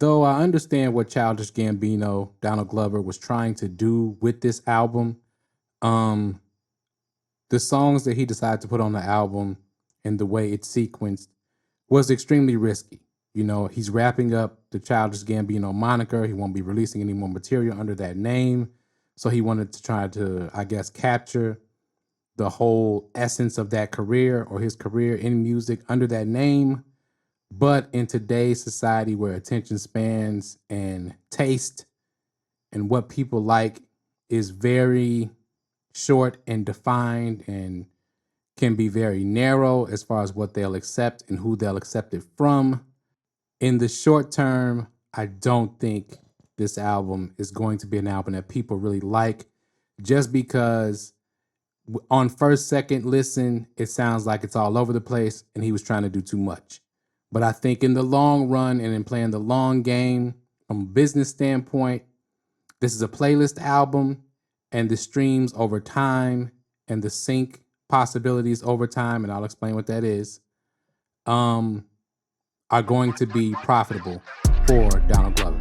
Though I understand what Childish Gambino, Donald Glover was trying to do with this album, um, the songs that he decided to put on the album and the way it's sequenced was extremely risky. You know, he's wrapping up the Childish Gambino moniker. He won't be releasing any more material under that name. So he wanted to try to, I guess, capture the whole essence of that career or his career in music under that name. But in today's society where attention spans and taste and what people like is very short and defined and can be very narrow as far as what they'll accept and who they'll accept it from. In the short term, I don't think this album is going to be an album that people really like, just because on first, second listen, it sounds like it's all over the place and he was trying to do too much. But I think in the long run and in playing the long game, from a business standpoint, this is a playlist album, and the streams over time and the sync possibilities over time, and I'll explain what that is, are going to be profitable for Donald Glover.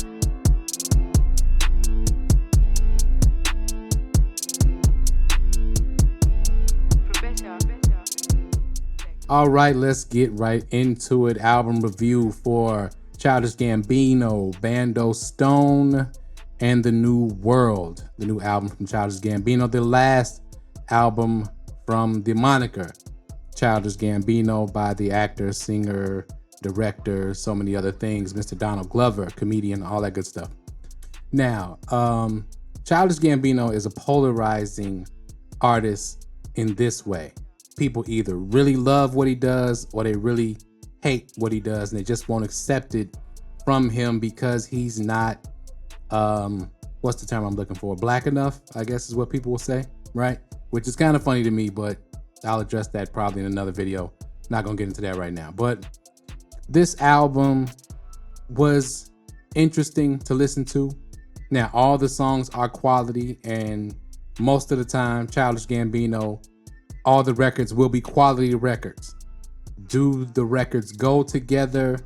All right, let's get right into it. Album review for Childish Gambino, Bando, Stone, and The New World. The new album from Childish Gambino, the last album from the moniker Childish Gambino by the actor, singer, director, so many other things, Mr. Donald Glover, comedian, all that good stuff. Now, Childish Gambino is a polarizing artist in this way. People either really love what he does or they really hate what he does, and they just won't accept it from him because he's not, what's the term I'm looking for? Black enough, I guess is what people will say, right? Which is kind of funny to me, but I'll address that probably in another video. Not gonna get into that right now. But this album was interesting to listen to. Now, all the songs are quality, and most of the time, Childish Gambino, all the records will be quality records. Do the records go together,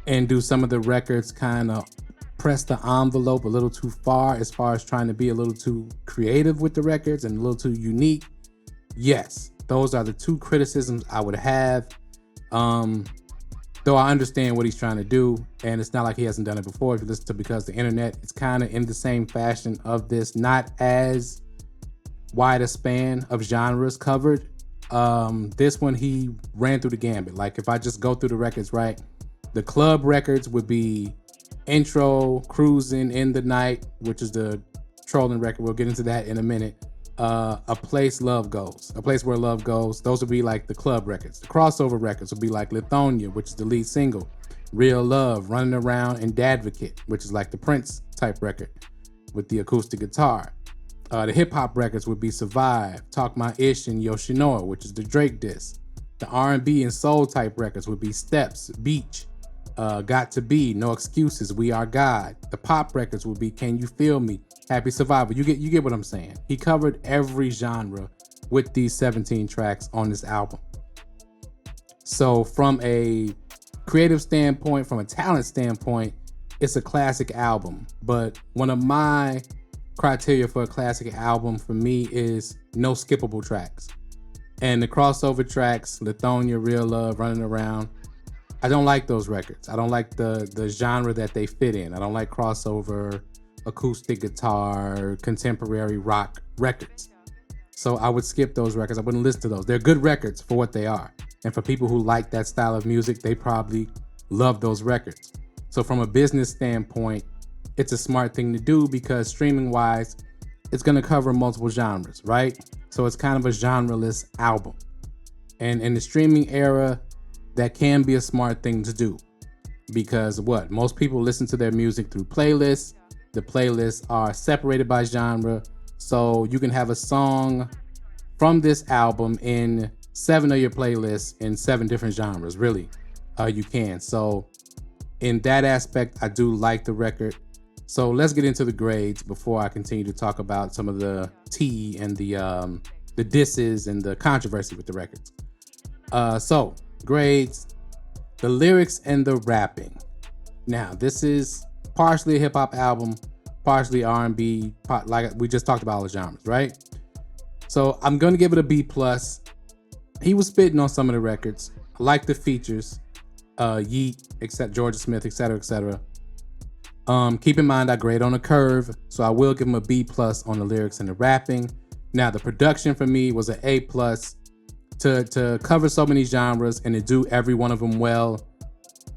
and do some of the records kind of press the envelope a little too far as trying to be a little too creative with the records and a little too unique? Yes, those are the two criticisms I would have. Though I understand what he's trying to do, and it's not like he hasn't done it before. If you listen to Because the Internet, it's kind of in the same fashion of this, not as wide a span of genres covered. This one, he ran through the gambit. Like, if I just go through the records, right? The club records would be Intro, Cruising, In the Night, which is the trolling record. We'll get into that in a minute. A Place Love Goes, A Place Where Love Goes. Those would be like the club records. The crossover records would be like Lithonia, which is the lead single. Real Love, Running Around, and Dadvocate, which is like the Prince type record with the acoustic guitar. The hip hop records would be Survive, Talk My Ish, and Yoshinoya, which is the Drake diss. The R&B and soul type records would be Steps, Beach, Got to Be, No Excuses, We Are God. The pop records would be Can You Feel Me, Happy Survivor. You get what I'm saying. He covered every genre with these 17 tracks on this album. So from a creative standpoint, from a talent standpoint, it's a classic album. But one of my criteria for a classic album for me is no skippable tracks. And the crossover tracks, Lithonia, Real Love, Running Around, I don't like those records. I don't like the genre that they fit in. I don't like crossover, acoustic guitar, contemporary rock records. So I would skip those records. I wouldn't listen to those. They're good records for what they are. And for people who like that style of music, they probably love those records. So from a business standpoint, it's a smart thing to do because streaming wise, it's going to cover multiple genres, right? So it's kind of a genreless album. And in the streaming era, that can be a smart thing to do because most people listen to their music through playlists. The playlists are separated by genre. So you can have a song from this album in 7 of your playlists in 7 different genres, really. You can. So in that aspect, I do like the record. So let's get into the grades before I continue to talk about some of the tea and the disses and the controversy with the records. So grades, the lyrics and the rapping. Now, this is partially a hip hop album, partially R&B, like we just talked about all the genres, right? So I'm gonna give it a B plus. He was spitting on some of the records. I like the features, Yeet, except Georgia Smith, etc., etc. Keep in mind I grade on a curve, so I will give him a B plus on the lyrics and the rapping. Now the production for me was an A plus. To cover so many genres and to do every one of them well,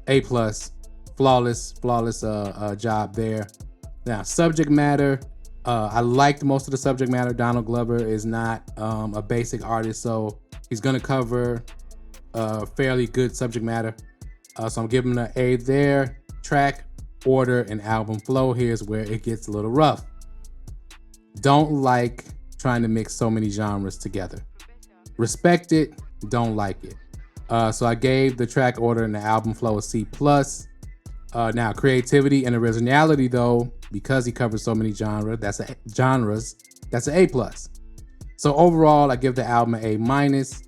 A plus. Flawless job there. Now subject matter, I liked most of the subject matter. Donald Glover is not a basic artist, so he's gonna cover fairly good subject matter. So I'm giving him an A there. Track order and album flow, here's where it gets a little rough. Don't like trying to mix so many genres together. Respect it, don't like it. So I gave the track order and the album flow a C plus. Now creativity and originality though, because he covers so many genres, that's an A plus. So overall, I give the album an A minus.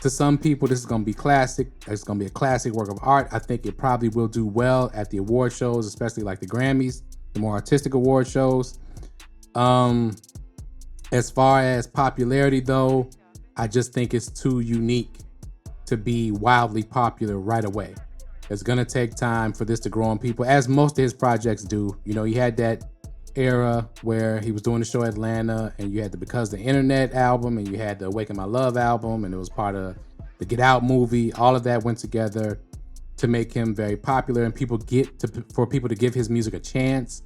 To some people, this is gonna be classic. It's gonna be a classic work of art. I think it probably will do well at the award shows, especially like the Grammys, the more artistic award shows. As far as popularity though, I just think it's too unique to be wildly popular right away. It's gonna take time for this to grow on people, as most of his projects do. You know, he had that era where he was doing the show Atlanta, and you had the Because the Internet album, and you had the Awaken My Love album, and it was part of the Get Out movie. All of that went together to make him very popular, and for people to give his music a chance.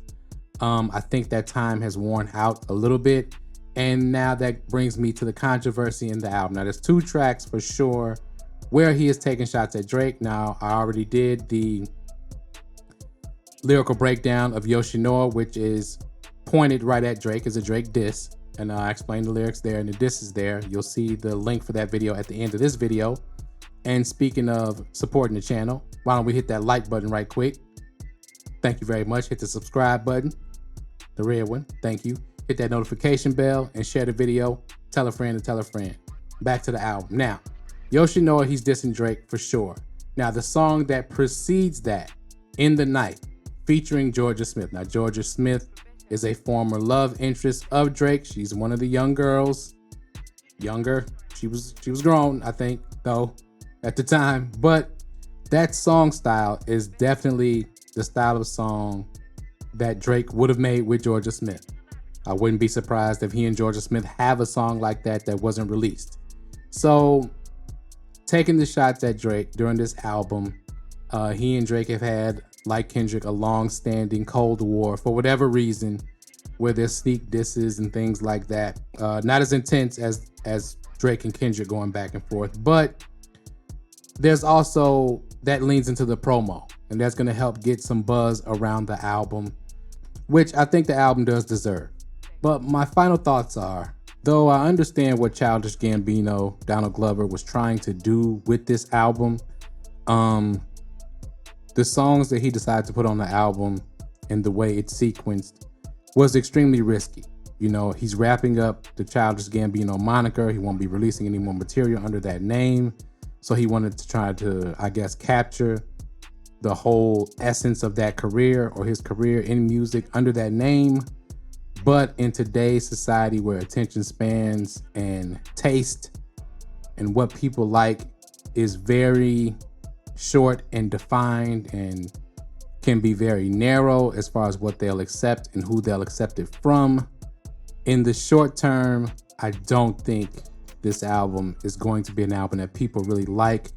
I think that time has worn out a little bit, and now that brings me to the controversy in the album. Now, there's 2 tracks for sure where he is taking shots at Drake. Now, I already did the lyrical breakdown of Yoshinoya, which is pointed right at Drake, as a Drake diss, and I explained the lyrics there and the diss is there. You'll see the link for that video at the end of this video. And speaking of supporting the channel, why don't we hit that like button right quick? Thank you very much. Hit the subscribe button, the red one. Thank you. Hit that notification bell and share the video. Tell a friend and tell a friend. Back to the album. Now, Yoshinoya, he's dissing Drake for sure. Now, the song that precedes that, In the Night, featuring Georgia Smith. Now, Georgia Smith is a former love interest of Drake. She's one of the young girls. Younger. She was grown, I think, though, at the time. But that song style is definitely the style of song that Drake would have made with Georgia Smith. I wouldn't be surprised if he and Georgia Smith have a song like that that wasn't released. So, taking the shots at Drake during this album, he and Drake have had, like Kendrick, a long-standing Cold War for whatever reason, where there's sneak disses and things like that. Not as intense as Drake and Kendrick going back and forth, but there's also, that leans into the promo, and that's gonna help get some buzz around the album, which I think the album does deserve. But my final thoughts are, though I understand what Childish Gambino, Donald Glover, was trying to do with this album, the songs that he decided to put on the album and the way it's sequenced was extremely risky. You know, he's wrapping up the Childish Gambino moniker. He won't be releasing any more material under that name. So he wanted to try to, I guess, capture the whole essence of that career, or his career in music, under that name. But in today's society, where attention spans and taste and what people like is very short and defined, and can be very narrow as far as what they'll accept and who they'll accept it from, in the short term, I don't think this album is going to be an album that people really like,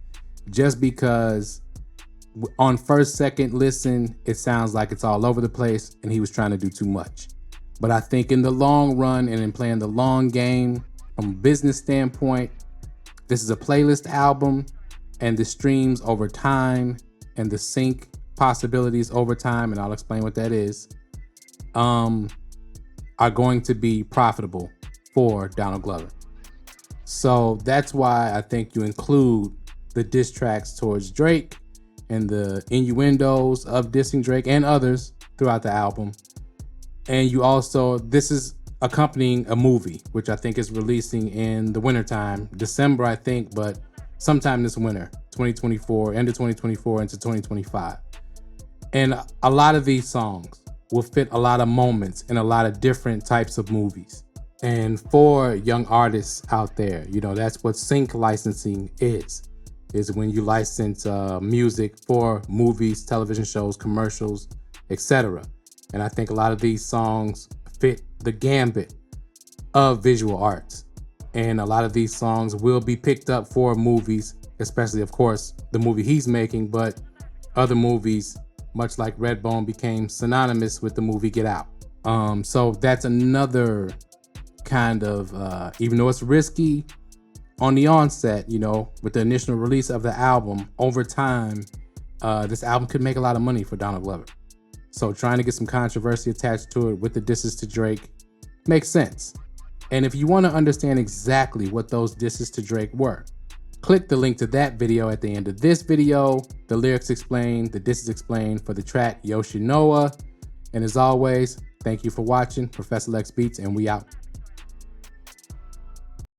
just because on first, second listen, it sounds like it's all over the place and he was trying to do too much. But I think in the long run, and in playing the long game from a business standpoint, this is a playlist album, and the streams over time and the sync possibilities over time, and I'll explain what that is, are going to be profitable for Donald Glover. So that's why I think you include the diss tracks towards Drake and the innuendos of dissing Drake and others throughout the album. And you also, this is accompanying a movie, which I think is releasing in the wintertime, December, I think, but sometime this winter, 2024, end of 2024 into 2025. And a lot of these songs will fit a lot of moments in a lot of different types of movies. And for young artists out there, you know, that's what sync licensing is when you license music for movies, television shows, commercials, etc. And I think a lot of these songs fit the gambit of visual arts. And a lot of these songs will be picked up for movies, especially, of course, the movie he's making, but other movies, much like Redbone, became synonymous with the movie Get Out. So that's another kind of, even though it's risky on the onset, you know, with the initial release of the album, over time, this album could make a lot of money for Donald Glover. So trying to get some controversy attached to it with the disses to Drake makes sense. And if you want to understand exactly what those disses to Drake were, click the link to that video at the end of this video. The lyrics explained, the disses explained for the track Yoshinoya. And as always, thank you for watching. Professor Lex Beats, and we out.